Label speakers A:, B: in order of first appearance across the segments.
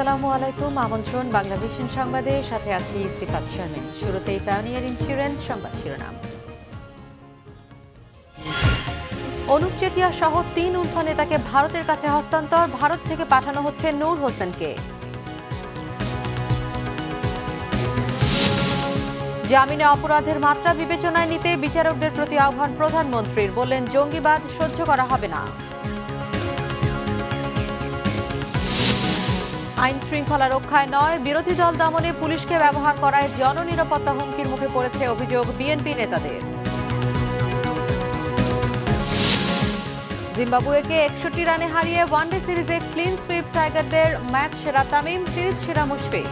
A: আসসালামু আলাইকুম। আমন্ত্রণ বাংলাভিশন সংবাদে, সাথে আছি সিফাত শারমিন। শুরুতেই পাওনিয়ার ইন্স্যুরেন্স সংবাদ শিরোনাম। অনুপ চেটিয়া সহ 3 উলফা নেতাকে ভারতের কাছে হস্তান্তর, ভারত থেকে পাঠানো হচ্ছে নূর হোসেনকে। জামিনে অপরাধের মাত্রা বিবেচনায় নিতে বিচারকদের প্রতি আহ্বান প্রধানমন্ত্রীর, বললেন জঙ্গিবাদ সহ্য করা হবে না। আইন শৃঙ্খলা রক্ষায় নয়, বিরোধী দল দমনে পুলিশকে ব্যবহার করায় জননিরাপত্তা হুমকির মুখে পড়েছে অভিযোগ বিএনপি নেতাদের। জিম্বাবুয়েকে 61 রানে হারিয়ে ওয়ানডে সিরিজে ক্লিন সুইপ টাইগারদের, ম্যাচ সেরা তামিম, সিরিজ সেরা মুশফিক।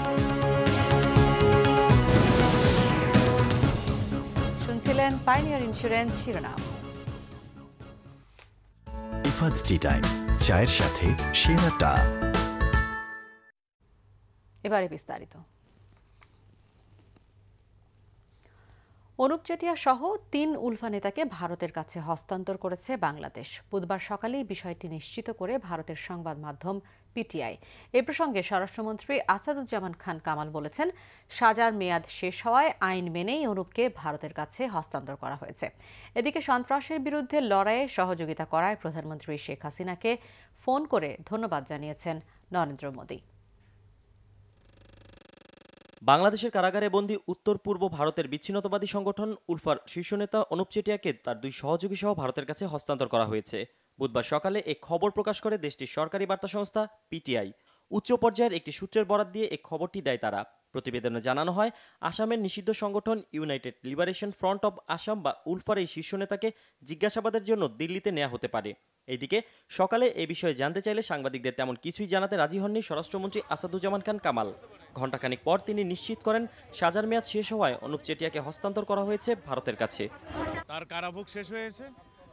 A: শুনছিলেন পাইনিয়ার ইন্স্যুরেন্স শিরোনাম।
B: ইফাদ টি টাইম, চায়ের সাথে সেরাটা।
A: এবারে বিস্তারিত। অনুপ চেটিয়া সহ 3 উলফা নেতাকে ভারতের কাছে হস্তান্তর করেছে বাংলাদেশ। বুধবার সকালেই বিষয়টি নিশ্চিত করে ভারতের সংবাদ মাধ্যম পিটিআই। এ প্রসঙ্গে স্বরাষ্ট্রমন্ত্রী আসাদুজ্জামান খান কামাল বলেছেন, সাজার মেয়াদ শেষ হওয়ায় আইন মেনেই অনুপকে ভারতের কাছে হস্তান্তর করা হয়েছে। এদিকে সন্ত্রাসের বিরুদ্ধে লড়াইয়ে সহযোগিতা করায় প্রধানমন্ত্রী শেখ হাসিনাকে ফোন করে ধন্যবাদ জানিয়েছেন নরেন্দ্র মোদী।
C: বাংলাদেশের কারাগারে বন্দী উত্তর পূর্ব ভারতের বিচ্ছিন্নতাবাদী সংগঠন উলফার শীর্ষ নেতা অনুপ চেটিয়াকে তার 2 সহযোগী সহ ভারতের কাছে হস্তান্তর করা হয়েছে। বুধবার সকালে এই খবর প্রকাশ করে দেশটির সরকারি বার্তা সংস্থা পিটিআই। উচ্চ পর্যায়ের একটি সূত্রের বরাত দিয়ে এই খবরটি দেয় তারা। প্রতিবেদনে জানানো হয়, আসামের নিষিদ্ধ সংগঠন United liberation front of Assam বা উলফার এই শীর্ষ নেতাকে জিজ্ঞাসাবাদের জন্য দিল্লিতে নেওয়া হতে পারে। এইদিকে সকালে এ বিষয়ে জানতে চাইলে সাংবাদিকদের তেমন কিছুই জানাতে রাজি হননি স্বরাষ্ট্রমন্ত্রী আসাদুজ্জামান খান কামাল। ঘণ্টাখানিক পর তিনি নিশ্চিত করেন, সাজার মেয়াদ শেষ হওয়ায় অনুপ চেটিয়াকে হস্তান্তর করা হয়েছে ভারতের কাছে।
D: তার কারাভোগ শেষ হয়েছে,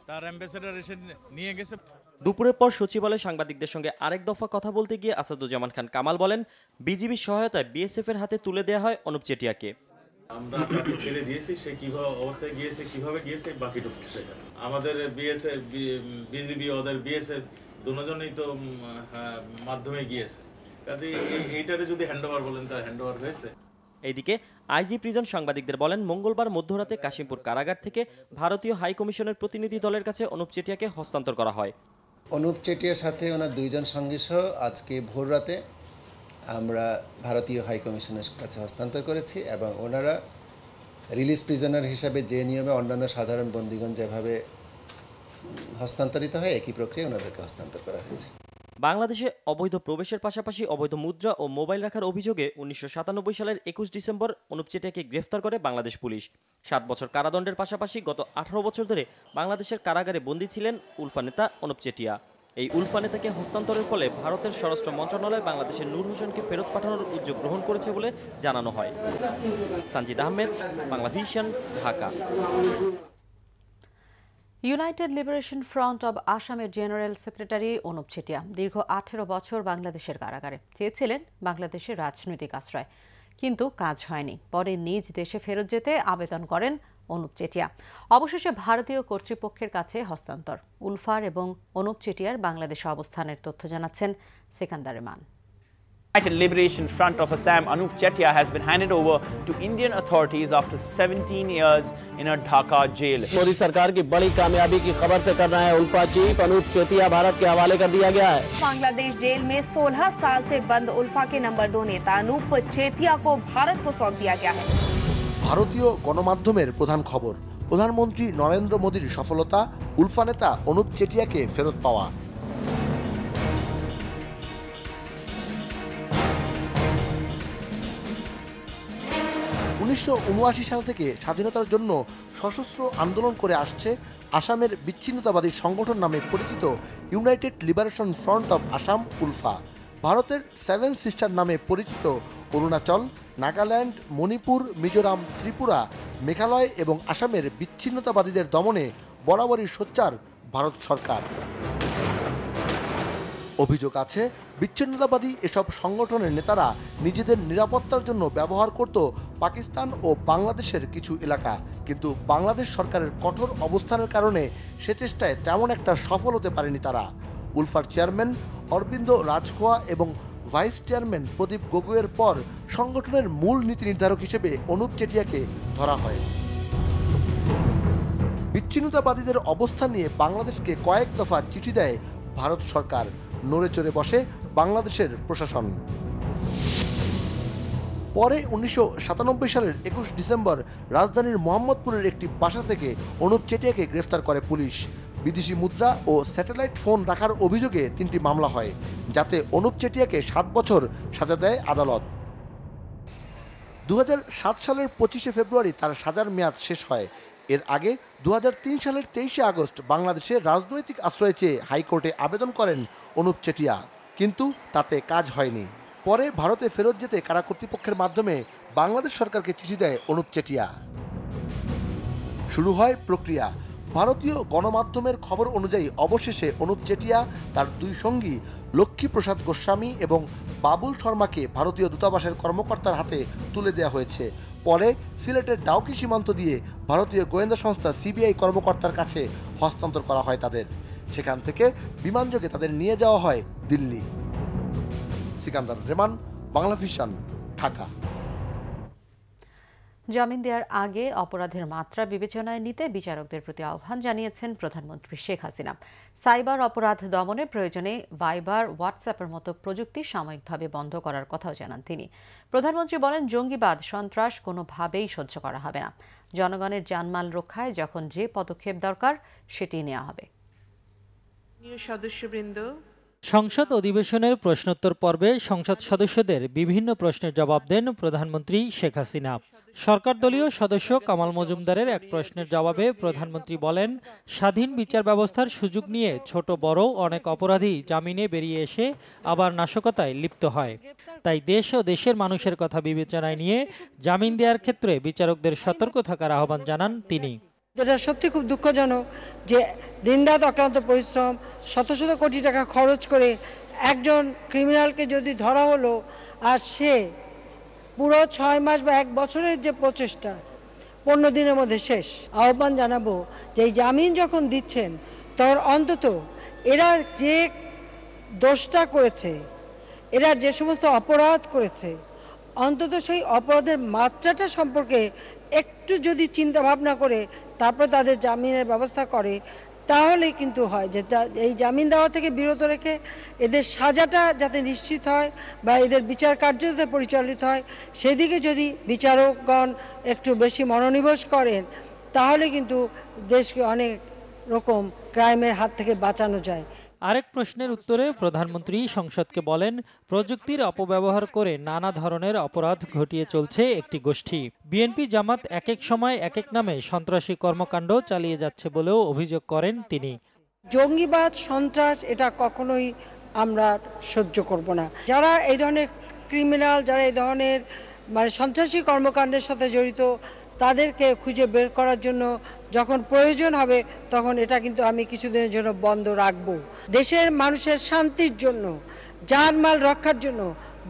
D: তার অ্যাম্বাসেডর এসে নিয়ে গেছে।
C: দুপুরের পর সচিবালয়ে সাংবাদিকদের সঙ্গে আরেক দফা কথা বলতে গিয়ে আসাদুজ্জামান খান কামাল বলেন, বিজিবির সহায়তায় বিএসএফ এর হাতে তুলে দেওয়া হয় অনুপ চেটিয়াকে।
E: আমরা তাকে ছেড়ে দিয়েছি, সে কিভাবে অবস্থায় গিয়েছে, কিভাবে গিয়েছে, বাকিটুকু সেখানে আমাদের বিএসএফ, বিজিবি, ওদের বিএসএফ দুজনেই তো মাধ্যমে গিয়েছে। কাজে এইটারে যদি হ্যান্ডওভার বলেন, তার হ্যান্ডওভার হয়েছে।
C: এইদিকে আইজি প্রিজন সাংবাদিকদের বলেন, মঙ্গলবার মধ্যরাতে কাশিমপুর কারাগার থেকে ভারতীয় হাই কমিশনের প্রতিনিধি দলের কাছে অনুপ চেটিয়াকে হস্তান্তর করা হয়।
F: অনুপ চেটিয়ার সাথে ওনার 2 জন সঙ্গী সহ আজকে ভোর রাতে আমরা ভারতীয় হাই কমিশনের কাছে হস্তান্তর করেছি এবং ওনারা রিলিজ প্রিজনার হিসাবে যে নিয়মে অন্যান্য সাধারণ বন্দীগণ যেভাবে হস্তান্তরিত হয়, একই প্রক্রিয়ায় ওনাদেরকে হস্তান্তর করা হয়েছে।
C: বাংলাদেশে অবৈধ প্রবেশের পাশাপাশি অবৈধ মুদ্রা ও মোবাইল রাখার অভিযোগে 1997 সালের 21 ডিসেম্বর অনুপ চেটিয়াকে গ্রেফতার করে বাংলাদেশ পুলিশ। 7 বছর কারাদণ্ডের পাশাপাশি গত 18 বছর ধরে বাংলাদেশের কারাগারে বন্দী ছিলেন উলফা নেতা অনুপ চেটিয়া। এই উলফা নেতাকে হস্তান্তরের ফলে ভারতের স্বরাষ্ট্র মন্ত্রণালয় বাংলাদেশের নূর হোসেনকে ফেরত পাঠানোর উদ্যোগ গ্রহণ করেছে বলে জানানো হয়। Sanjid Ahmed, Banglavision, Dhaka.
A: United liberation front of আসামের জেনারেল সেক্রেটারি অনুপ চেটিয়া দীর্ঘ 18 বছর বাংলাদেশের কারাগারে চেয়েছিলেন বাংলাদেশের রাজনৈতিক আশ্রয়, কিন্তু কাজ হয়নি। পরে নিজ দেশে ফেরত যেতে আবেদন করেন অনুপ চেটিয়া। অবশেষে ভারতীয় কর্তৃপক্ষের কাছে হস্তান্তর। উলফার এবং অনুপ চেটিয়ার বাংলাদেশে অবস্থানের তথ্য জানাচ্ছেন Sekandar Rahman.
G: United Liberation Front of Assam Anup Chetia has been handed over to Indian authorities after 17 years in a Dhaka jail.
H: Modi सरकार की बड़ी कामयाबी की खबर से कर रहा है उल्फा चीफ अनूप चेतिया भारत के हवाले कर दिया गया है।
I: बांग्लादेश जेल में 16 साल से बंद उल्फा के नंबर 2 नेता अनूप चेतिया को भारत को सौंप दिया गया है।
J: ভারতীয় গণমাধ্যমের প্রধান খবর, প্রধানমন্ত্রী নরেন্দ্র মোদীর সফলতা, উলফা নেতা অনুপ চেটিয়াকে ফেরত পাওয়া। 1979 সাল থেকে স্বাধীনতার জন্য সশস্ত্র আন্দোলন করে আসছে আসামের বিচ্ছিন্নতাবাদী সংগঠন নামে পরিচিত United liberation front of Assam ULFA. ভারতের 7 সিস্টার নামে পরিচিত অরুণাচল, নাগাল্যান্ড, মণিপুর, মিজোরাম, ত্রিপুরা, মেঘালয় এবং আসামের বিচ্ছিন্নতাবাদীদের দমনে বরাবরই সোচ্চার ভারত সরকার। অভিযোগ আছে, বিচ্ছিন্নতাবাদী এসব সংগঠনের নেতারা নিজেদের নিরাপত্তার জন্য ব্যবহার করত পাকিস্তান ও বাংলাদেশের কিছু এলাকা, কিন্তু বাংলাদেশ সরকারের কঠোর অবস্থানের কারণে সে চেষ্টায় তেমন একটা সফল হতে পারেনি তারা। উলফার চেয়ারম্যান অরবিন্দ রাজখোয়া এবং ভাইস চেয়ারম্যান প্রদীপ গগৈয়ের পর সংগঠনের মূল নীতি নির্ধারক হিসেবে অনুপ চেটিয়াকে ধরা হয়। বিচ্ছিন্নতাবাদীদের অবস্থান নিয়ে বাংলাদেশকে কয়েক দফা চিঠি দেয় ভারত সরকার। নড়ে চড়ে বসে বাংলাদেশের প্রশাসন। পরে 1997 সালের 21 ডিসেম্বর রাজধানীর মোহাম্মদপুরের একটি বাসা থেকে অনুপ চেটিয়াকে গ্রেফতার করে পুলিশ। বিদেশি মুদ্রা ও স্যাটেলাইট ফোন রাখার অভিযোগে 3টি মামলা হয়, যাতে অনুপ চেটিয়াকে 7 বছর সাজা দেয় আদালত। 2007 সালের 25 ফেব্রুয়ারি তার সাজার মেয়াদ শেষ হয়। এর আগে 2003 সালের 23 আগস্ট বাংলাদেশে রাজনৈতিক আশ্রয় চেয়ে হাইকোর্টে আবেদন করেন অনুপ চেটিয়া, কিন্তু তাতে কাজ হয়নি। পরে ভারতে ফেরত যেতে কারা কর্তৃপক্ষের মাধ্যমে বাংলাদেশ সরকারকে চিঠি দেয় অনুপ চেটিয়া। শুরু হয় প্রক্রিয়া। ভারতীয় গণমাধ্যমের খবর অনুযায়ী অবশেষে অনুপ চেটিয়া তার 2 সঙ্গী লক্ষ্মীপ্রসাদ গোস্বামী এবং বাবুল শর্মাকে ভারতীয় দূতাবাসের কর্মকর্তার হাতে তুলে দেওয়া হয়েছে। পরে সিলেটের ডাউকি সীমান্ত দিয়ে ভারতীয় গোয়েন্দা সংস্থা সিবিআই কর্মকর্তার কাছে হস্তান্তর করা হয় তাদের। সেখান থেকে বিমানযোগে তাদের নিয়ে যাওয়া হয় দিল্লি। সিকান্দার রেমান, বাংলা ভিশন, ঢাকা।
A: জামিন দেওয়ার আগে অপরাধের মাত্রা বিবেচনায় নিতে বিচারকদের প্রতি আহ্বান জানিয়েছেন প্রধানমন্ত্রী শেখ হাসিনা। সাইবার অপরাধ দমনে প্রয়োজনে ভাইবার, হোয়াটসঅ্যাপের মতো প্রযুক্তি সাময়িকভাবে বন্ধ করার কথাও জানান তিনি। প্রধানমন্ত্রী বলেন, জঙ্গিবাদ, সন্ত্রাস কোনোভাবেই সহ্য করা হবে না। জনগণের জানমাল রক্ষায় যখন যে পদক্ষেপ দরকার সেটি নেওয়া হবে।
K: সদস্যবৃন্দ,
L: সংসদ অধিবেশনের প্রশ্নোত্তর পর্বে সংসদ সদস্যদের বিভিন্ন প্রশ্নের জবাব দেন প্রধানমন্ত্রী শেখ হাসিনা। সরকার দলীয় সদস্য কামাল মজুমদারের এক প্রশ্নের জবাবে প্রধানমন্ত্রী বলেন, স্বাধীন বিচার ব্যবস্থার সুযোগ নিয়ে ছোট বড় অনেক অপরাধী জামিনে বেরিয়ে এসে আবার নাশকতায় লিপ্ত হয়। তাই দেশ ও দেশের মানুষের কথা বিবেচনায় নিয়ে জামিন দেওয়ার ক্ষেত্রে বিচারকদের সতর্ক থাকার আহ্বান জানান তিনি।
M: যেটা সত্যি খুব দুঃখজনক যে দিনরাত অক্লান্ত পরিশ্রম, শত শত কোটি টাকা খরচ করে একজন ক্রিমিনালকে যদি ধরা হলো আর সে পুরো 6 মাস বা 1 বছরের যে প্রচেষ্টা 15 দিনের মধ্যে শেষ। আহ্বান জানাবো যে এই জামিন যখন দিচ্ছেন তখন অন্তত এরা যে দোষটা করেছে, এরা যে সমস্ত অপরাধ করেছে, অন্তত সেই অপরাধের মাত্রাটা সম্পর্কে একটু যদি চিন্তা ভাবনা করে তারপর তাদের জামিনের ব্যবস্থা করে, তাহলে কিন্তু হয় যে এই জামিন দেওয়া থেকে বিরত রেখে এদের সাজাটা যাতে নিশ্চিত হয় বা এদের বিচার কার্য যাতে পরিচালিত হয়, সেদিকে যদি বিচারকগণ একটু বেশি মনোনিবেশ করেন, তাহলে কিন্তু দেশকে অনেক রকম ক্রাইমের হাত থেকে বাঁচানো যায়।
L: আরেক প্রশ্নের উত্তরে প্রধানমন্ত্রী সংসদকে বলেন, প্রযুক্তির অপব্যবহার করে নানা ধরনের অপরাধ ঘটিয়ে চলছে একটি গোষ্ঠী। বিএনপি জামাত এক এক সময় এক এক নামে সন্ত্রাসী কর্মকাণ্ড চালিয়ে যাচ্ছে বলেও অভিযোগ করেন তিনি।
M: জঙ্গিবাদ, সন্ত্রাস এটা কখনোই আমরা সহ্য করব না। যারা এই ধরনের ক্রিমিনাল, যারা এই ধরনের সন্ত্রাসী কর্মকাণ্ডের সাথে জড়িত, তাদেরকে খুঁজে বের করার জন্য যখন প্রয়োজন হবে তখন এটা কিন্তু আমি কিছুদিনের জন্য বন্ধ রাখব। দেশের মানুষের শান্তির জন্য, জানমাল রক্ষার জন্য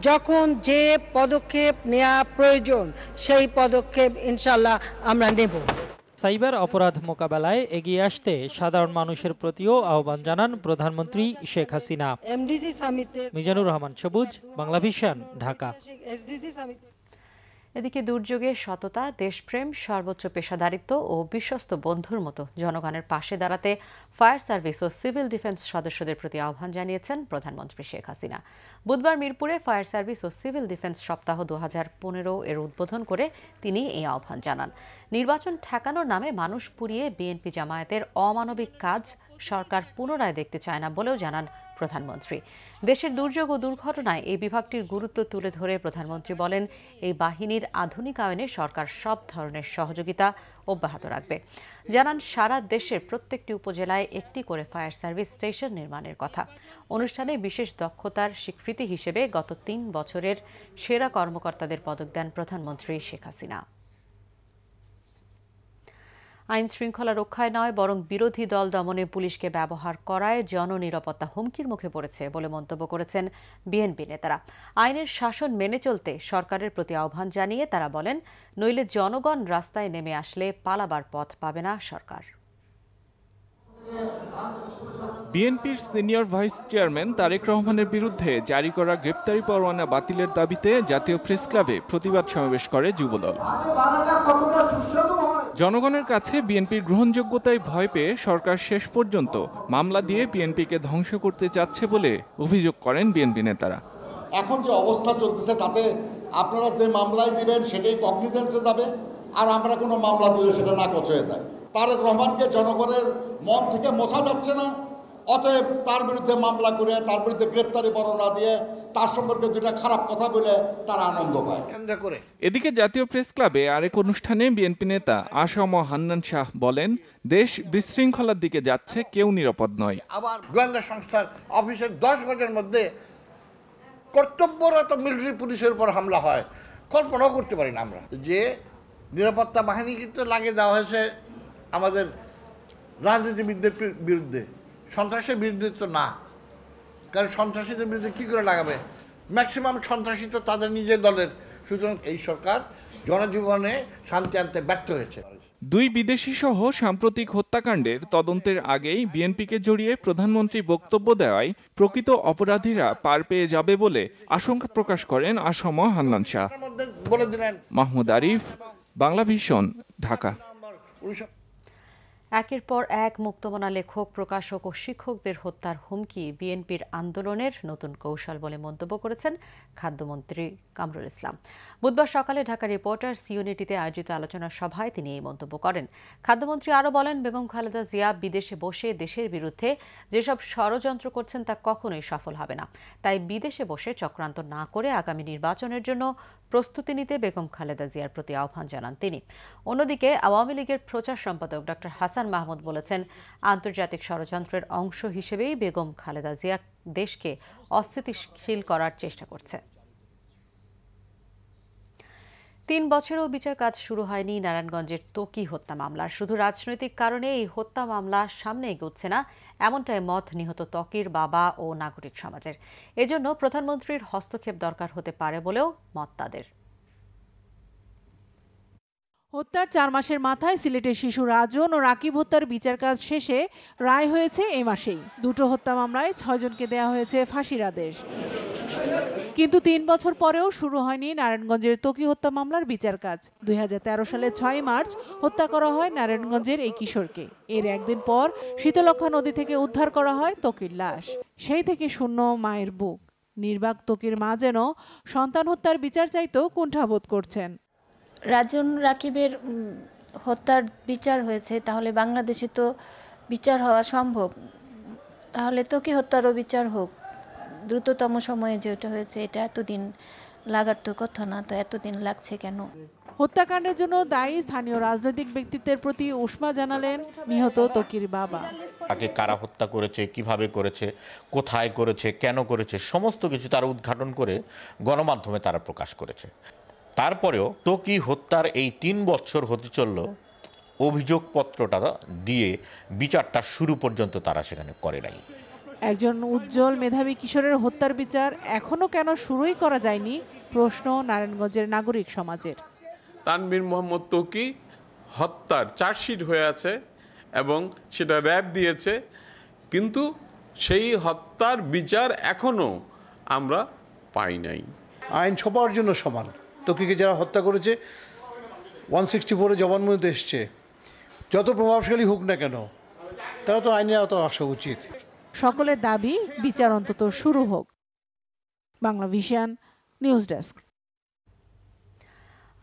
M: যখন যে পদক্ষেপ নেওয়া প্রয়োজন সেই পদক্ষেপ ইনশাল্লাহ আমরা নেব।
L: সাইবার অপরাধ মোকাবেলায় এগিয়ে আসতে সাধারণ মানুষের প্রতিও আহ্বান জানান প্রধানমন্ত্রী শেখ হাসিনা। মিজানুর রহমান সবুজ, বাংলা ভিশন, ঢাকা।
A: এদিকে দুর্যোগে সততা, দেশপ্রেম, সর্বোচ্চ পেশাদারিত্ব ও বিশ্বস্ত বন্ধুর মতো জনগণের পাশে দাঁড়াতে ফায়ার সার্ভিস ও সিভিল ডিফেন্স সদস্যদের প্রতি আহ্বান জানিয়েছেন প্রধানমন্ত্রী শেখ হাসিনা। বুধবার মিরপুরে ফায়ার সার্ভিস ও সিভিল ডিফেন্স সপ্তাহ 2015 এর উদ্বোধন করে তিনি এই আহ্বান জানান। নির্বাচন ঠেকানোর নামে মানুষ পুড়িয়ে বিএনপি জামায়াতের অমানবিক কাজ সরকার পুনরায় দেখতে চায় না বলেও জানান প্রধানমন্ত্রী। দেশের দুর্যোগ ও দুর্ঘটনায় এই বিভাগটির গুরুত্ব তুলে ধরে প্রধানমন্ত্রী বলেন, এই বাহিনীর আধুনিকায়নে সরকার সব ধরনের সহযোগিতা অব্যাহত রাখবে। জানান, সারা দেশের প্রত্যেকটি উপজেলায় একটি করে ফায়ার সার্ভিস স্টেশন নির্মাণের কথা। অনুষ্ঠানে বিশেষ দক্ষতার স্বীকৃতি হিসেবে গত 3 বছরের সেরা কর্মকর্তাদের পদক দেন প্রধানমন্ত্রী শেখ হাসিনা। আইন শৃঙ্খলা রক্ষায় নয় বরং বিরোধী দল দমনে পুলিশকে ব্যবহার করায় জননিরাপত্তা হুমকির মুখে পড়েছে বলে মন্তব্য করেছেন বিএনপি নেতারা। আইনের শাসন মেনে চলতে সরকারের প্রতি আহ্বান জানিয়ে তারা বলেন, নইলে জনগণ রাস্তায় নেমে আসলে পালাবার পথ পাবে না সরকার।
K: বিএনপির সিনিয়র ভাইস চেয়ারম্যান তারেক রহমানের বিরুদ্ধে জারি করা গ্রেপ্তারি পরোয়ানা বাতিলের দাবিতে জাতীয় প্রেস ক্লাবে প্রতিবাদ সমাবেশ করে যুবদল। জনগণের কাছে বিএনপির গ্রহণযোগ্যতায় ভয় পেয়ে সরকার শেষ পর্যন্ত মামলা দিয়ে বিএনপিকে ধ্বংস করতে চাচ্ছে বলে অভিযোগ করেন বিএনপি নেতারা।
N: এখন যে অবস্থা চলতেছে তাতে আপনারা যে মামলায় দিবেন সেটাই কগনিজেন্সে যাবে, আর আমরা কোনো মামলা দিলে সেটা নাকচ হয়ে যায়। তারেক রহমানকে জনগণের মন থেকে মোছা যাচ্ছে না, অতএব তার বিরুদ্ধে মামলা করে তার বিরুদ্ধে গ্রেপ্তারি পরোয়ানা দিয়ে তার সম্পর্কে দুটা খারাপ কথা বলে তারা আনন্দ পায়।
K: এদিকে জাতীয় প্রেস ক্লাবে আরেক অনুষ্ঠানে বিএনপি নেতা আসম হান্নান শাহ বলেন, দেশ বিশৃঙ্খলার দিকে যাচ্ছে, কেউ নিরাপদ নয়।
O: আবার গোয়েন্দা সংস্থার অফিসের 10 গজের মধ্যে কর্তব্যরত মিলিটারি পুলিশের উপর হামলা হয়, কল্পনাও করতে পারি না আমরা। যে নিরাপত্তা বাহিনী কিন্তু লাগিয়ে দেওয়া হয়েছে আমাদের রাজনীতিবিদদের বিরুদ্ধে, সন্ত্রাসের বিরুদ্ধে তো না, কারণ সন্ত্রাসীদের বিরুদ্ধে কী করে লাগাবে? ম্যাক্সিমাম সন্ত্রাসী তো তাদের নিজের দলের। সুতরাং এই সরকার জনজীবনে শান্তি আনতে ব্যর্থ হয়েছে।
K: দুই বিদেশি সহ সাম্প্রতিক হত্যাকাণ্ডের তদন্তের আগেই বিএনপিকে জড়িয়ে প্রধানমন্ত্রী বক্তব্য দেওয়ায় প্রকৃত অপরাধীরা পার পেয়ে যাবে বলে আশঙ্কা প্রকাশ করেন আসম হান্নান শাহ। মাহমুদ আরিফ, বাংলা ভিশন, ঢাকা।
A: একের পর এক মুক্তমনা লেখক, প্রকাশক ও শিক্ষকদের হত্যার হুমকি বিএনপির আন্দোলনের নতুন কৌশল বলে মন্তব্য করেছেন খাদ্যমন্ত্রী কামরুল ইসলাম। বুধবার সকালে ঢাকা রিপোর্টার্স ইউনিটিতে আয়োজিত আলোচনা সভায় তিনি এই মন্তব্য করেন। খাদ্যমন্ত্রী আরও বলেন, বেগম খালেদা জিয়া বিদেশে বসে দেশের বিরুদ্ধে যেসব ষড়যন্ত্র করছেন তা কখনোই সফল হবে না। তাই বিদেশে বসে চক্রান্ত না করে আগামী নির্বাচনের জন্য প্রস্তুতি নিতে বেগম খালেদা জিয়ার প্রতি আহ্বান জানান তিনি। অন্যদিকে আওয়ামী লীগের প্রচার সম্পাদক ডক্টর হাসান মাহমুদ বলেছেন, আন্তর্জাতিক ষড়যন্ত্রের অংশ হিসেবেই বেগম খালেদা জিয়া দেশকে অস্থিতিশীল করার চেষ্টা করছে। 3 বছরেও বিচার কাজ শুরু হয়নি নারায়ণগঞ্জের ত্বকী হত্যা মামলার। শুধু রাজনৈতিক কারণে এই হত্যা মামলা সামনে এগোচ্ছে না, এমনটাই মত নিহত ত্বকীর বাবা ও নাগরিক সমাজের। এজন্য প্রধানমন্ত্রীর হস্তক্ষেপ দরকার হতে পারে বলেও মত তাদের।
P: হত্যার 4 মাসের মাথায় সিলেটের শিশু রাজন ও রাকিব হত্যার বিচার কাজ শেষে রায় হয়েছে এ মাসেই। দুটো হত্যা মামলায় 6 জনকে দেয়া হয়েছে ফাঁসির আদেশ। কিন্তু 3 বছর পরেও শুরু হয়নি নারায়ণগঞ্জের ত্বকী হত্যা মামলার বিচার কাজ। 2013 সালের 6 মার্চ হত্যা করা হয় নারায়ণগঞ্জের এই কিশোরকে। এর একদিন পর শীতলক্ষা নদী থেকে উদ্ধার করা হয় ত্বকীর লাশ। সেই থেকে শূন্য মায়ের বুক। নির্বাক ত্বকীর মা যেন সন্তান হত্যার বিচার চাইতেও কুণ্ঠাবোধ করছেন।
Q: রাজন রাকিবের হত্যার বিচার হয়েছে, তাহলে বাংলাদেশে তো বিচার হওয়া সম্ভব। তাহলে ত্বকী হত্যারও বিচার হোক দ্রুততম সময়ে, যেটা হয়েছে এটা এতদিন লাগার তো কথা না, তো এতদিন লাগছে কেন?
P: হত্যাকাণ্ডের জন্য দায়ী স্থানীয় রাজনৈতিক ব্যক্তিত্বের প্রতি উষ্মা জানালেন নিহত ত্বকীর বাবা।
R: তাকে কারা হত্যা করেছে, কিভাবে করেছে, কোথায় করেছে, কেন করেছে, সমস্ত কিছু তারা উদ্ঘাটন করে গণমাধ্যমে তারা প্রকাশ করেছে। তারপরেও ত্বকী হত্যার এই 3 বছর হতে চলল, অভিযোগপত্রটা দিয়ে বিচারটা শুরু পর্যন্ত তারা সেখানে করে নাই।
P: একজন উজ্জ্বল মেধাবী কিশোরের হত্যার বিচার এখনো কেন শুরুই করা যায়নি, প্রশ্ন নারায়ণগঞ্জের নাগরিক সমাজের।
S: তানভীর মোহাম্মদ ত্বকী হত্যার চার্জশিট হয়ে আছে এবং সেটা র্যাব দিয়েছে, কিন্তু সেই হত্যার বিচার এখনো আমরা পাই নাই।
J: আইন সবার জন্য সমান। ত্বকীকে যারা হত্যা করেছে 164-এ জবানবন্দিতে এসছে, যত প্রভাবশালী হোক না কেন তারা তো আইনের আওতায় আসা উচিত।
P: সকলের দাবি বিচার অন্তত শুরু হোক। Bangla vision, news desk.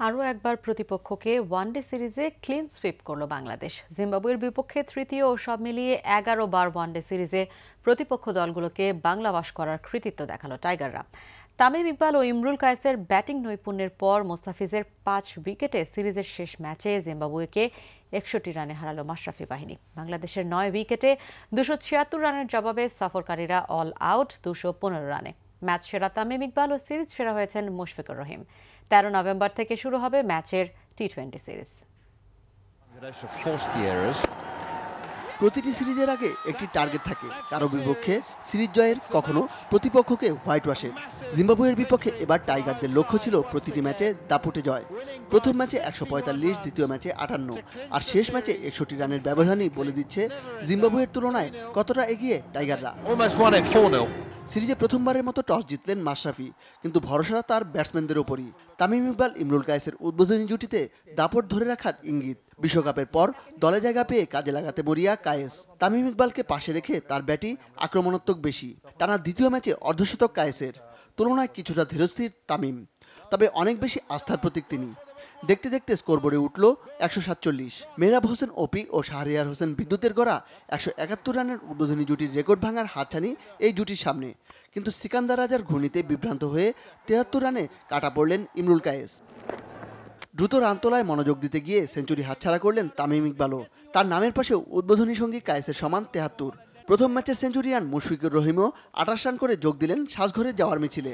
A: আরও একবার প্রতিপক্ষকে ওয়ানডে সিরিজে ক্লিন সুইপ করল বাংলাদেশ। জিম্বাবুয়ের বিপক্ষে তৃতীয় ও সব মিলিয়ে 11 বার ওয়ানডে সিরিজে প্রতিপক্ষ দলগুলোকে বাংলাবাস করার কৃতিত্ব দেখালো টাইগাররা। তামিম ইকবাল ও ইমরুল কায়েসের ব্যাটিং নৈপুণ্যের পর মোস্তাফিজের 5 উইকেটে সিরিজের শেষ ম্যাচে জিম্বাবুয়েকে 61 রানে হারালো মাশরাফি বাহিনী। বাংলাদেশের 9 উইকেটে 276 রানের জবাবে সফরকারীরা অল আউট 215 রানে। ম্যাচ সেরা তামিম ইকবাল ও সিরিজ সেরা হয়েছেন মুশফিকুর রহিম। 13 নভেম্বর থেকে শুরু হবে ম্যাচের টি20 সিরিজ।
J: প্রতিটি সিরিজের আগে একটি টার্গেট থাকে, কারো বিপক্ষে সিরিজ জয়ের, কখনো প্রতিপক্ষকে হোয়াইট ওয়াশের। জিম্বাবুয়ের বিপক্ষে এবার টাইগারদের লক্ষ্য ছিল প্রতিটি ম্যাচে দাপুটে জয়। প্রথম ম্যাচে 145, দ্বিতীয় ম্যাচে 58 আর শেষ ম্যাচে 61 রানের ব্যবধানই বলে দিচ্ছে জিম্বাবুয়ের তুলনায় কতটা এগিয়ে টাইগাররা। সিরিজে প্রথমবারের মতো টস জিতলেন মাশরাফি, কিন্তু ভরসা তার ব্যাটসম্যানদের ওপরই। তামিম ইকবাল, ইমরুল কায়েসের উদ্বোধনী জুটিতে দাপট ধরে রাখার ইঙ্গিত। বিশ্বকাপের পর দলে জায়গা পেয়ে কাজে লাগাতে মরিয়া কায়েস। তামিম ইকবালকে পাশে রেখে তার ব্যাটই আক্রমণাত্মক বেশি। টানা দ্বিতীয় ম্যাচে অর্ধশতক কায়েসের, তুলনায় কিছুটা ধীরস্থির তামিম, তবে অনেক বেশি আস্থার প্রতীক তিনি। দেখতে দেখতে স্কোরবোর্ডে উঠল 147। মেহরাব হোসেন ওপি ও শাহরিয়ার হোসেন বিদ্যুতের গড়া 171 রানের উদ্বোধনী জুটির রেকর্ড ভাঙার হাতছানি এই জুটির সামনে। কিন্তু সিকান্দার রাজার ঘূর্ণিতে বিভ্রান্ত হয়ে 73 রানে কাটা পড়লেন ইমরুল কায়েস। দ্রুত রান তোলায় মনোযোগ দিতে গিয়ে সেঞ্চুরি হাতছাড়া করলেন তামিম ইকবালও। তার নামের পাশে উদ্বোধনী সঙ্গী কায়েসের সমান 73। প্রথম ম্যাচের সেঞ্চুরিয়ান মুশফিকুর রহিমও 28 রান করে যোগ দিলেন সাজঘরে যাওয়ার মিছিলে।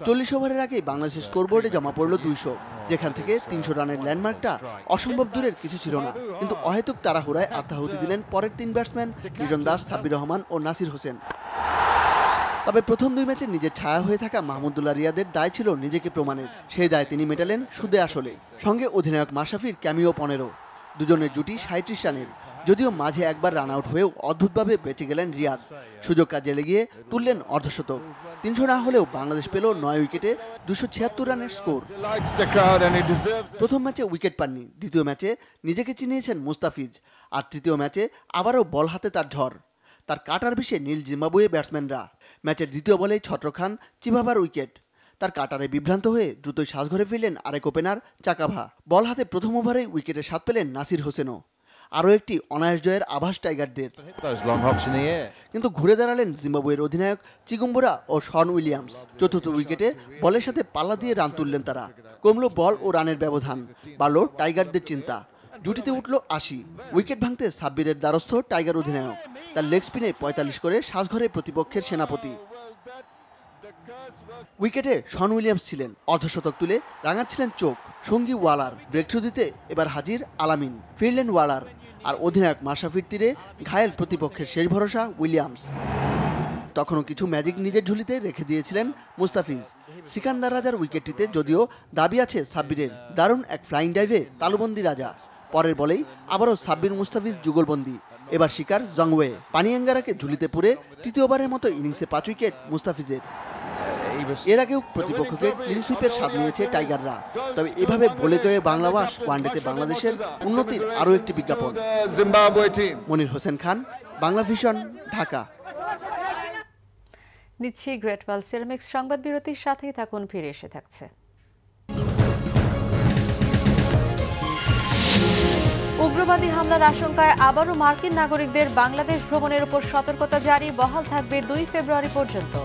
J: 40 ওভারের আগেই বাংলাদেশের স্কোরবোর্ডে জমা পড়ল 200, যেখান থেকে 300 রানের ল্যান্ডমার্কটা অসম্ভব দূরের কিছু ছিল না। কিন্তু অহেতুক তাড়াহুড়ায় আত্মাহুতি দিলেন পরের 3 ব্যাটসম্যান লিটন দাস, সাব্বির রহমান ও নাসির হোসেন। তবে প্রথম 2 ম্যাচে নিজের ছায়া হয়ে থাকা মাহমুদুল্লাহ রিয়াদের দায় ছিল নিজেকে প্রমাণের। সেই দায় তিনি মেটালেন সুদে আসলে। সঙ্গে অধিনায়ক মাশরাফির ক্যামিও 15। দুজনের জুটি 37 রানের, যদিও মাঝে একবার রান আউট হয়েও অদ্ভুতভাবে বেঁচে গেলেন রিয়াদ। সুযোগ কাজে লেগিয়ে তুললেন অর্ধশতক। 300 না হলেও বাংলাদেশ পেল 9 উইকেটে 276 রানের স্কোর। প্রথম ম্যাচে উইকেট পাননি, দ্বিতীয় ম্যাচে নিজেকে চিনিয়েছেন মুস্তাফিজ, আর তৃতীয় ম্যাচে আবারও বল হাতে তার ঝড়। তার কাটার বিষে নীল জিম্বাবুয়ে ব্যাটসম্যানরা। ম্যাচের দ্বিতীয় বলেই ছত্র খান চিভাবার উইকেট। তার কাটারে বিভ্রান্ত হয়ে দ্রুতই সাজঘরে ফিরলেন আরেক ওপেনার চাকাভা। বল হাতে প্রথম ওভারেই উইকেটে স্বাদ পেলেন নাসির হোসেনও। আরও একটি অনায়াস জয়ের আভাস টাইগারদের। কিন্তু ঘুরে দাঁড়ালেন জিম্বাবুয়ের অধিনায়ক চিগুম্বুরা ও শন উইলিয়ামস। চতুর্থ উইকেটে বলের সাথে পাল্লা দিয়ে রান তুললেন তারা। কমল বল ও রানের ব্যবধান, বাড়ল টাইগারদের চিন্তা। জুটিতে উঠল 80। উইকেট ভাঙতে সাব্বিরের দ্বারস্থ টাইগার অধিনায়ক। তার লেগ স্পিনে 45 করে সাজঘরে প্রতিপক্ষের সেনাপতি। উইকেটে শন উইলিয়ামস ছিলেন, অর্ধশতক তুলে রাঙাচ্ছিলেন চোখ। সঙ্গী ওয়ালার ব্রেক থ্রু দিতে এবার হাজির আলামিন। ফিরলেন ওয়ালার, আর অধিনায়ক মাশরাফির তীরে ঘায়েল প্রতিপক্ষের শেষ ভরসা উইলিয়ামস। তখনও কিছু ম্যাজিক নিজের ঝুলিতে রেখে দিয়েছিলেন মুস্তাফিজ। সিকান্দার রাজার উইকেটটিতে যদিও দাবি আছে সাব্বিরের। দারুণ এক ফ্লাইং ডাইভে তালুবন্দি রাজা। পরের বলেই আবারও সাব্বির মুস্তাফিজ যুগলবন্দি। এবার শিকার জংওয়ে। পানিয়াঙ্গারাকে ঝুলিতে পুরে তৃতীয়বারের মতো ইনিংসে 5 উইকেট মুস্তাফিজের। এর আগেও প্রতিপক্ষকে ক্লিন সুইপের স্বাদ নিয়েছে টাইগাররা। তবে এভাবে বলে গিয়ে বাংলাবাস ওয়ানডেতে বাংলাদেশের উন্নতির আরও একটি বিজ্ঞাপন। মনির হোসেন খান, বাংলা ভিশন, ঢাকা।
A: নিচ্ছি গ্রেট ওয়াল সিরামিক্স সংবাদ বিরতির সাথেই থাকুন, ফিরে এসে থাকছে। উগ্রবাদী হামলার আশঙ্কায় আবারও মার্কিন নাগরিকদের বাংলাদেশ ভ্রমণের উপর সতর্কতা জারি, বহাল থাকবে 2 ফেব্রুয়ারি পর্যন্ত।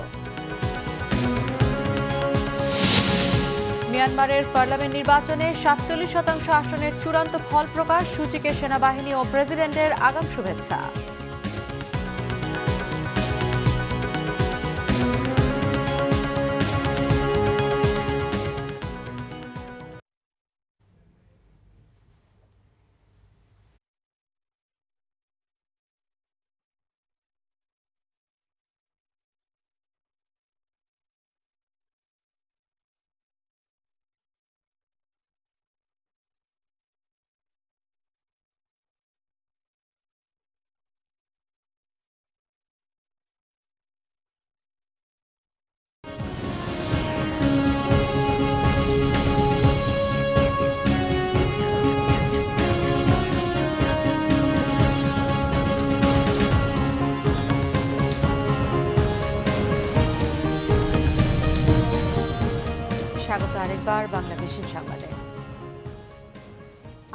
A: মিয়ানমারের পার্লামেন্ট নির্বাচনে 47% আসনের চূড়ান্ত ফল প্রকাশ, সূচিকে সেনাবাহিনী ও প্রেসিডেন্টের আগাম শুভেচ্ছা। স্বাগত আরেকবার বাংলাদেশের সংবাদে।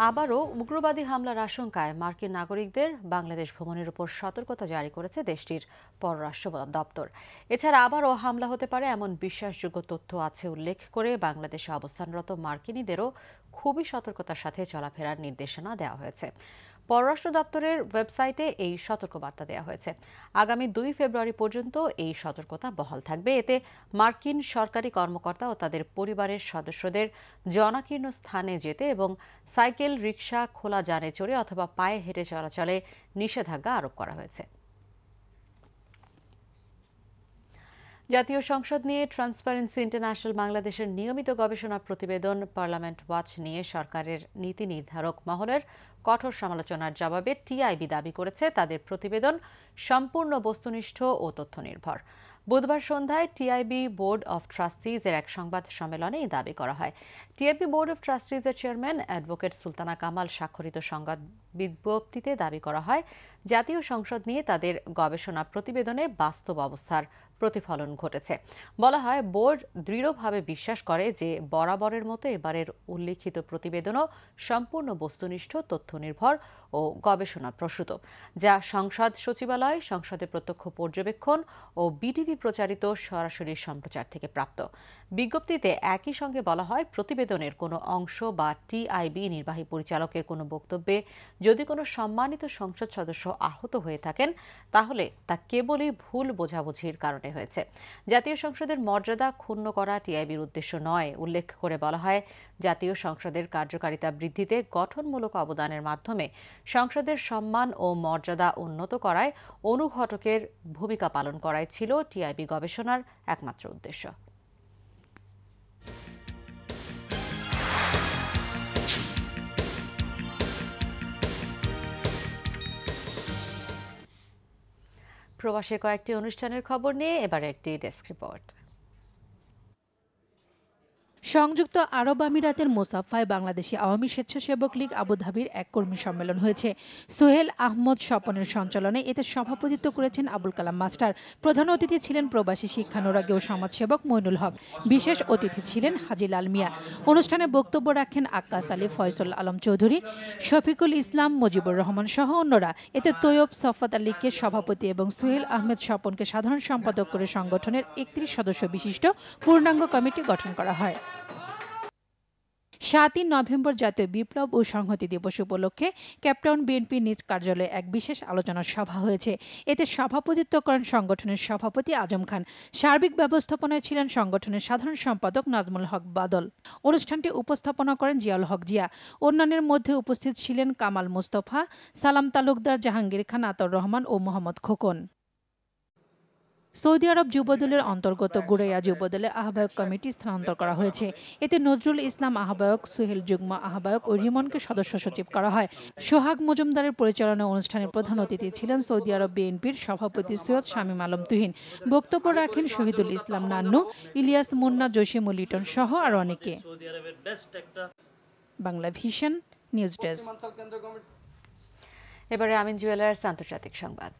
A: আবারও উগ্রবাদী হামলার আশঙ্কায় মার্কিন নাগরিকদের বাংলাদেশ ভ্রমণের উপর সতর্কতা জারি করেছে দেশটির পররাষ্ট্র দপ্তর। এছাড়া আবারও হামলা হতে পারে এমন বিশ্বাসযোগ্য তথ্য আছে উল্লেখ করে বাংলাদেশে অবস্থানরত মার্কিনীদেরও খুবই সতর্কতার সাথে চলাফেরার নির্দেশনা দেওয়া হয়েছে। পররাষ্ট্র দপ্তরের ওয়েবসাইটে এই সতর্কবার্তা দেওয়া হয়েছে। আগামী 2 ফেব্রুয়ারি পর্যন্ত এই সতর্কতা বহাল থাকবে। এতে মার্কিন সরকারি কর্মকর্তা ও তাদের পরিবারের সদস্যদের জনাকীর্ণ স্থানে যেতে এবং সাইকেল, রিকশা, খোলা যানে চড়ে অথবা পায়ে হেঁটে চলাচলে নিষেধাজ্ঞা আরোপ করা হয়েছে। জাতীয় সংসদ নিয়ে ট্রান্সপারেন্সি ইন্টারন্যাশনাল বাংলাদেশের নিয়মিত গবেষণা প্রতিবেদন পার্লামেন্ট ওয়াচ নিয়ে সরকারের নীতি নির্ধারক মহলের কঠোর সমালোচনার জবাবে টিআইবি দাবি করেছে তাদের প্রতিবেদন সম্পূর্ণ বস্তুনিষ্ঠ ও তথ্যনির্ভর। বুধবার সন্ধ্যায় টিআইবি বোর্ড অফ ট্রাস্টিজ এর এক সংবাদ সম্মেলনে এই দাবি করা হয়। টিআইবি বোর্ড অফ ট্রাস্টিজ এর চেয়ারম্যান অ্যাডভোকেট সুলতানা কামাল স্বাক্ষরিত সংবাদ বিজ্ঞপ্তিতে দাবি করা হয়, জাতীয় সংসদ নিয়ে তাদের গবেষণা প্রতিবেদনে বাস্তব অবস্থার প্রতিফলন ঘটেছে। বলা হয়, বোর্ড দৃঢ়ভাবে বিশ্বাস করে যে বরাবরের মতো এবারের উল্লিখিত প্রতিবেদনও সম্পূর্ণ বস্তুনিষ্ঠ, তথ্যনির্ভর ও গবেষণা প্রসূত, যা সংসদ সচিবালয়, সংসদে প্রত্যক্ষ পর্যবেক্ষণ ও বিটিভি প্রচারিত সরাসরি সম্প্রচার থেকে প্রাপ্ত। বিজ্ঞপ্তিতে একই সঙ্গে বলা হয়, প্রতিবেদনের কোনো অংশ বা টিআইবি নির্বাহী পরিচালকের কোনো বক্তব্যে যদি কোনো সম্মানিত সংসদ সদস্য আহত হয়ে থাকেন, তাহলে তা কেবলই ভুল বোঝাবুঝির কারণে হয়েছে। জাতীয় সংসদের মর্যাদা ক্ষুণ্ণ করা টিআইবির উদ্দেশ্য নয়। উল্লেখ করে বলা হয়, জাতীয় সংসদের কার্যকারিতা বৃদ্ধিতে গঠনমূলক অবদানের মাধ্যমে সংসদের সম্মান ও মর্যাদা উন্নত করায় অনুঘটকের ভূমিকা পালন করাই ছিল টিআইবি গবেষণার একমাত্র উদ্দেশ্য। প্রবাসের কয়েকটি অনুষ্ঠানের খবর নিয়ে এবারে একটি ডেস্ক রিপোর্ট।
T: সংযুক্ত আরব আমিরাতের মোসাফায় বাংলাদেশি আওয়ামী স্বেচ্ছাসেবক লীগ আবুধাবির এক কর্মী সম্মেলন হয়েছে। সোহেল আহমদ স্বপনের সঞ্চালনে এতে সভাপতিত্ব করেছেন আবুল কালাম মাস্টার। প্রধান অতিথি ছিলেন প্রবাসী শিক্ষানুরাগী ও সমাজসেবক মইনুল হক। বিশেষ অতিথি ছিলেন হাজি লাল মিয়া। অনুষ্ঠানে বক্তব্য রাখেন আক্কাস আলী, ফয়সল আলম চৌধুরী, শফিকুল ইসলাম, মুজিবুর রহমান সহ অন্যরা। এতে তৈয়ব সফাত আলীকে সভাপতি এবং সোহেল আহমেদ স্বপনকে সাধারণ সম্পাদক করে সংগঠনের 31 সদস্য বিশিষ্ট পূর্ণাঙ্গ কমিটি গঠন করা হয়। 7 নভেম্বর জাতীয় বিপ্লব ও সংহতি দিবস উপলক্ষে কেপটাউন বিএনপি নিজ কার্যালয়ে এক বিশেষ আলোচনা সভা হয়েছে। এতে সভাপতিত্ব করেন সংগঠনের সভাপতি আজম খান। সার্বিক ব্যবস্থাপনায় ছিলেন সংগঠনের সাধারণ সম্পাদক নাজমুল হক বাদল। অনুষ্ঠানটি উপস্থাপনা করেন জিয়াউল হক জিয়া। অন্যান্যের মধ্যে উপস্থিত ছিলেন কামাল মুস্তফা, সালাম তালুকদার, জাহাঙ্গীর খান, আতর রহমান ও মোহাম্মদ খোকন। সৌদি আরব যুবদলের অন্তর্গত গুড়াইয়া যুবদলের আহ্বায়ক কমিটি স্থানান্তর করা হয়েছে। এতে নজরুল ইসলাম আহ্বায়ক, সোহেল যুগ্ম আহ্বায়ক ও রিমনকে সদস্য সচিব করা হয়। সোহাগ মজুমদারের পরিচালনায় অনুষ্ঠানের প্রধান অতিথি ছিলেন সৌদি আরব বিএনপির সভাপতি সৈয়দ শামীম আলম তুহিন। বক্তব্য রাখেন শহীদুল ইসলাম নান্নু, ইলিয়াস মুন্না, জসিমুল লিটন সহ আর অনেকে। Bangla vision news desk.
A: এবারে আমিন জুয়েলার্স আন্তর্জাতিক সংবাদ।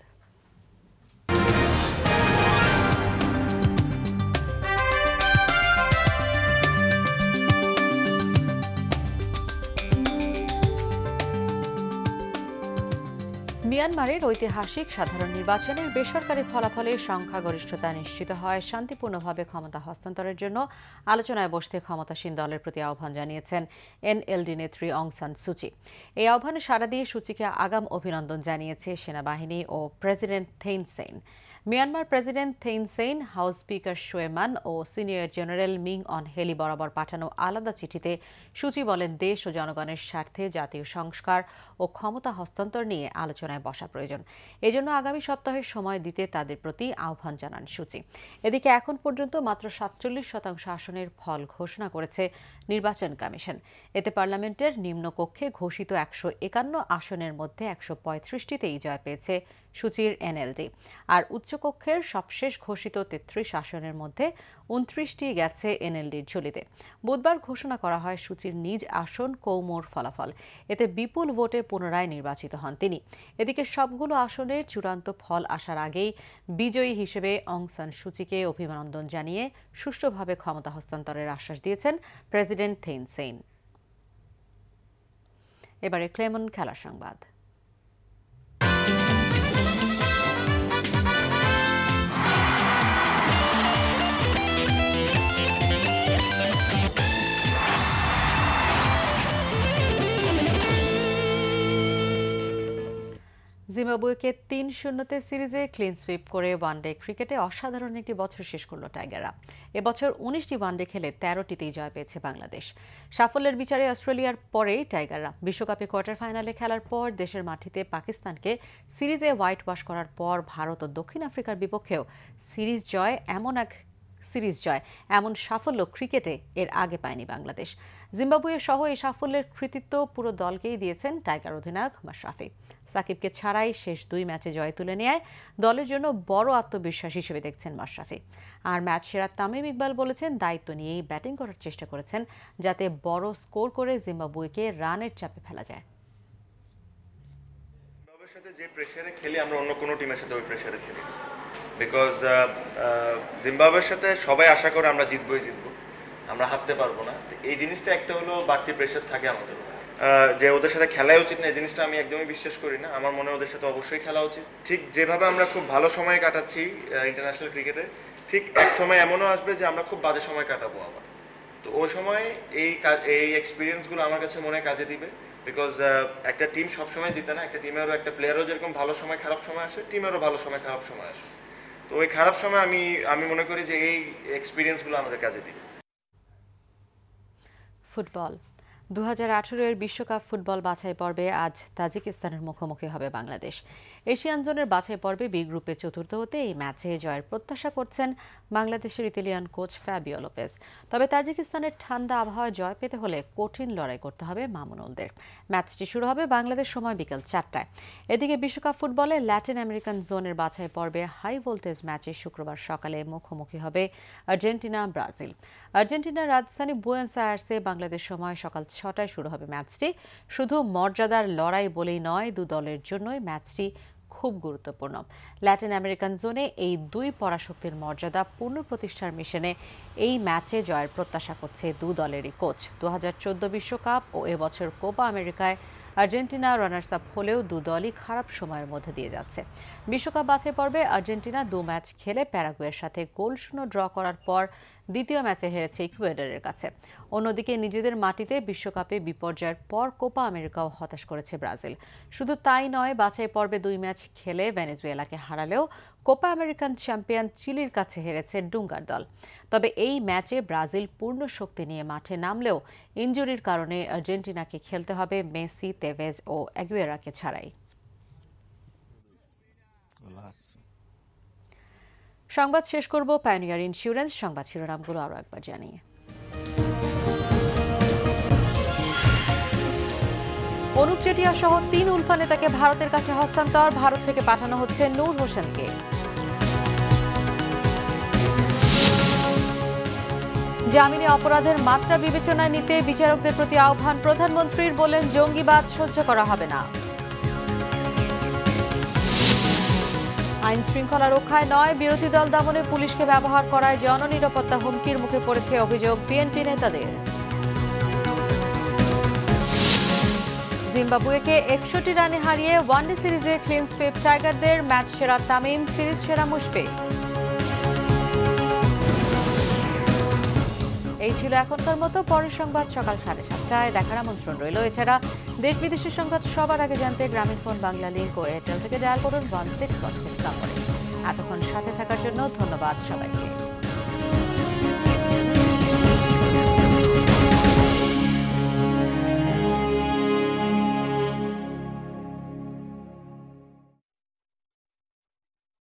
A: মিয়ানমারের ঐতিহাসিক সাধারণ নির্বাচনের বেসরকারি ফলাফলে সংখ্যাগরিষ্ঠতা নিশ্চিত হয় শান্তিপূর্ণভাবে ক্ষমতা হস্তান্তরের জন্য আলোচনায় বসতে ক্ষমতাসীন দলের প্রতি আহ্বান জানিয়েছেন এনএলডি নেত্রী অং সান সুচি। এই আহ্বানে সাড়া দিয়ে সুচিকে আগাম অভিনন্দন জানিয়েছে সেনাবাহিনী ও president Thein Sein. Myanmar president Thein Sein, house speaker Shwe Mann ও সিনিয়র জেনারেল মিং অন হেলি বরাবর পাঠানো আলাদা চিঠিতে সুচি বলেন, দেশ ও জনগণের স্বার্থে জাতীয় সংস্কার ও ক্ষমতা হস্তান্তর নিয়ে আলোচনায় বসা প্রয়োজন। এজন্য আগামী সপ্তাহে সময় দিতে তাদের প্রতি আহ্বান জানান সুচি। এদিকে এখন পর্যন্ত মাত্র 47% আসনের ফল ঘোষণা করেছে নির্বাচন কমিশন। এতে পার্লামেন্টের নিম্নকক্ষে ঘোষিত 151 আসনের মধ্যে 135টিতেই জয় পেয়েছে সুচির এনএলডি। আর উচ্চকক্ষের সবশেষ ঘোষিত 33 আসনের মধ্যে 29টি গেছে এনএলডির ঝুলিতে। বুধবার ঘোষণা করা হয় সুচির নিজ আসন কৌমোর ফলাফল। এতে বিপুল ভোটে পুনরায় নির্বাচিত হন তিনি। এদিকে সবগুলো আসনের চূড়ান্ত ফল আসার আগেই বিজয়ী হিসেবে অং সান সুচিকে অভিনন্দন জানিয়ে সুষ্ঠুভাবে ক্ষমতা হস্তান্তরের আশ্বাস দিয়েছেন প্রেসিডেন্ট থেইন সেইন। এবারে ক্লেমন খেলার সংবাদ। জিম্বাবুয়েকে ৩-০ সিরিজে ক্লিন সুইপ করে ওয়ানডে ক্রিকেটে অসাধারণ একটি বছর শেষ করল টাইগাররা। এবছর ১৯টি ওয়ানডে খেলে ১৩টিতেই জয় পেয়েছে বাংলাদেশ। সাফল্যের বিচারে অস্ট্রেলিয়ার পরেই টাইগাররা বিশ্বকাপে কোয়ার্টার ফাইনালে খেলার পর দেশের মাটিতে পাকিস্তানকে সিরিজে হোয়াইট ওয়াশ করার পর ভারত ও দক্ষিণ আফ্রিকার বিপক্ষেও সিরিজ জয় এমন সাফল্য ক্রিকেটে এর আগে পায়নি বাংলাদেশ। জিম্বাবুয়ে সহ এই সাফল্যের কৃতিত্ব পুরো দলকেই দিয়েছেন টাইগার অধিনায়ক মাশরাফি। সাকিবকে ছাড়াই শেষ 2 ম্যাচে জয় তুলে নেয় দলের জন্য বড় আত্মবিশ্বাস হিসেবে দেখছেন মাশরাফি। আর ম্যাচ সেরা তামিম ইকবাল বলেছেন দায়িত্ব নিয়েই ব্যাটিং করার চেষ্টা করেছেন যাতে বড় স্কোর করে জিম্বাবুয়েকে রানের চাপে ফেলা যায়।
U: জিম্বাবুয়ের সাথে যে প্রেসারে খেলি আমরা অন্য কোনো টিমের সাথে ওই প্রেসারে খেলি, বিকজ জিম্বাবুয়ের সাথে সবাই আশা করে আমরা জিতবো, আমরা হারতে পারবো না। এই জিনিসটা একটা হলো বাড়তি প্রেশার থাকে আমাদের, যে ওদের সাথে খেলাই উচিত না এই জিনিসটা আমি একদমই বিশ্বাস করি না। আমার মনে হয় ওদের সাথে অবশ্যই খেলা উচিত। ঠিক যেভাবে আমরা খুব ভালো সময় কাটাচ্ছি ইন্টারন্যাশনাল ক্রিকেটে, ঠিক এক সময় এমনও আসবে যে আমরা খুব বাজে সময় কাটাবো আবার। তো ওই সময় এই এক্সপিরিয়েন্সগুলো আমার কাছে মনে কাজে দিবে, বিকজ একটা টিম সবসময় জিতে না, একটা টিমেরও একটা প্লেয়ারও যেরকম ভালো সময় খারাপ সময় আসে, টিমেরও ভালো সময় খারাপ সময় আসে। তো ওই খারাপ সময় আমি মনে করি যে এই এক্সপিরিয়েন্সগুলো আমাদের কাজে দিবে।
A: ফুটবল 2018 বিশ্বকাপ ফুটবল বাছাই পর্বে আজ তাজিকিস্তানের মুখোমুখি হবে বাংলাদেশ। এশিয়ান জোনের বাছাই পর্বে বি গ্রুপে চতুর্থ হতে এই ম্যাচে জয়ের প্রত্যাশা করছেন বাংলাদেশের ইতালিয়ান কোচ ফ্যাবিও লোপেজ। তবে তাজিকিস্তানের ঠান্ডা আবহাওয়ায় জয় পেতে হলে কঠিন লড়াই করতে হবে মামুনুলদের। ম্যাচটি শুরু হবে বাংলাদেশ সময় বিকেল 4টায়। এদিকে বিশ্বকাপ ফুটবলে ল্যাটিন আমেরিকান জোনের বাছাই পর্বে হাই ভোল্টেজ ম্যাচে শুক্রবার সকালে মুখোমুখি হবে আর্জেন্টিনা ব্রাজিল। আর্জেন্টিনার রাজধানী বুয়েনোস আয়ার্সে বাংলাদেশ সময় সকাল 6টায় শুরু হবে ম্যাচটি। শুধু মর্যাদার লড়াই বলেই নয়, দু দলের জন্যই ম্যাচটি খুব গুরুত্বপূর্ণ। ল্যাটিন আমেরিকান জোনে এই দুই পরাশক্তির মর্যাদা পুনঃপ্রতিষ্ঠার মিশনে এই ম্যাচে জয়ের প্রত্যাশা করছে দু দলেরই কোচ। 2014 বিশ্বকাপ ও এবছর কোপা আমেরিকায় আর্জেন্টিনা রানার্স আপ হলেও দু দলই খারাপ সময়ের মধ্যে দিয়ে যাচ্ছে। বিশ্বকাপ বাছাই পর্বে আর্জেন্টিনা 2 ম্যাচ খেলে প্যারাগুয়ের সাথে 0-0 ড্র করার পর দ্বিতীয় ম্যাচে হেরেছে ইকুয়েডরের কাছে। অন্যদিকে নিজেদের মাটিতে বিশ্বকাপে বিপর্যয়ের পর কোপা আমেরিকাও হতাশ করেছে ব্রাজিল। শুধু তাই নয়, বাছাই পর্বে 2 ম্যাচ খেলে ভেনেজুয়েলাকে হারালেও কোপা আমেরিকান চ্যাম্পিয়ন চিলির কাছে হেরেছে ডুঙ্গার দল। তবে এই ম্যাচে ব্রাজিল পূর্ণ শক্তি নিয়ে মাঠে নামলেও ইনজুরির কারণে আর্জেন্টিনাকে খেলতে হবে মেসি, তেভেজ ও অ্যাগুয়েরাকে ছাড়াই। সংবাদ শেষ করব পায়োনিয়ার ইন্স্যুরেন্স সংবাদ শিরোনামগুলো আরও একবার জানিয়ে। অনুপ চেটিয়া সহ 3 উলফা নেতাকে ভারতের কাছে হস্তান্তর, ভারত থেকে পাঠানো হচ্ছে নূর হোসেনকে। জামিনে অপরাধের মাত্রা বিবেচনায় নিতে বিচারকদের প্রতি আহ্বান প্রধানমন্ত্রীর, বললেন জঙ্গিবাদ সহ্য করা হবে না। আইন শৃঙ্খলা রক্ষায় নয়, বিরোধী দল দমনে পুলিশকে ব্যবহার করায় জননিরাপত্তা হুমকির মুখে পড়েছে অভিযোগ বিএনপি নেতাদের। জিম্বাবুয়েকে 61 রানে হারিয়ে ওয়ানডে সিরিজে ক্লিন সুইপ টাইগারদের, ম্যাচ সেরা তামিম, সিরিজ সেরা মুশফিক। এই ছিল এখনকার মতো। পরের সংবাদ সকাল 7:30টায় দেখার আমন্ত্রণ রইল। এছাড়া দেশ বিদেশের সংবাদ সবার আগে জানতে গ্রামীণফোন বাংলা লিংক ও এয়ারটেল থেকে ডায়াল করুন 1616 নম্বরে। এতক্ষণ সাথে থাকার জন্য ধন্যবাদ সবাইকে।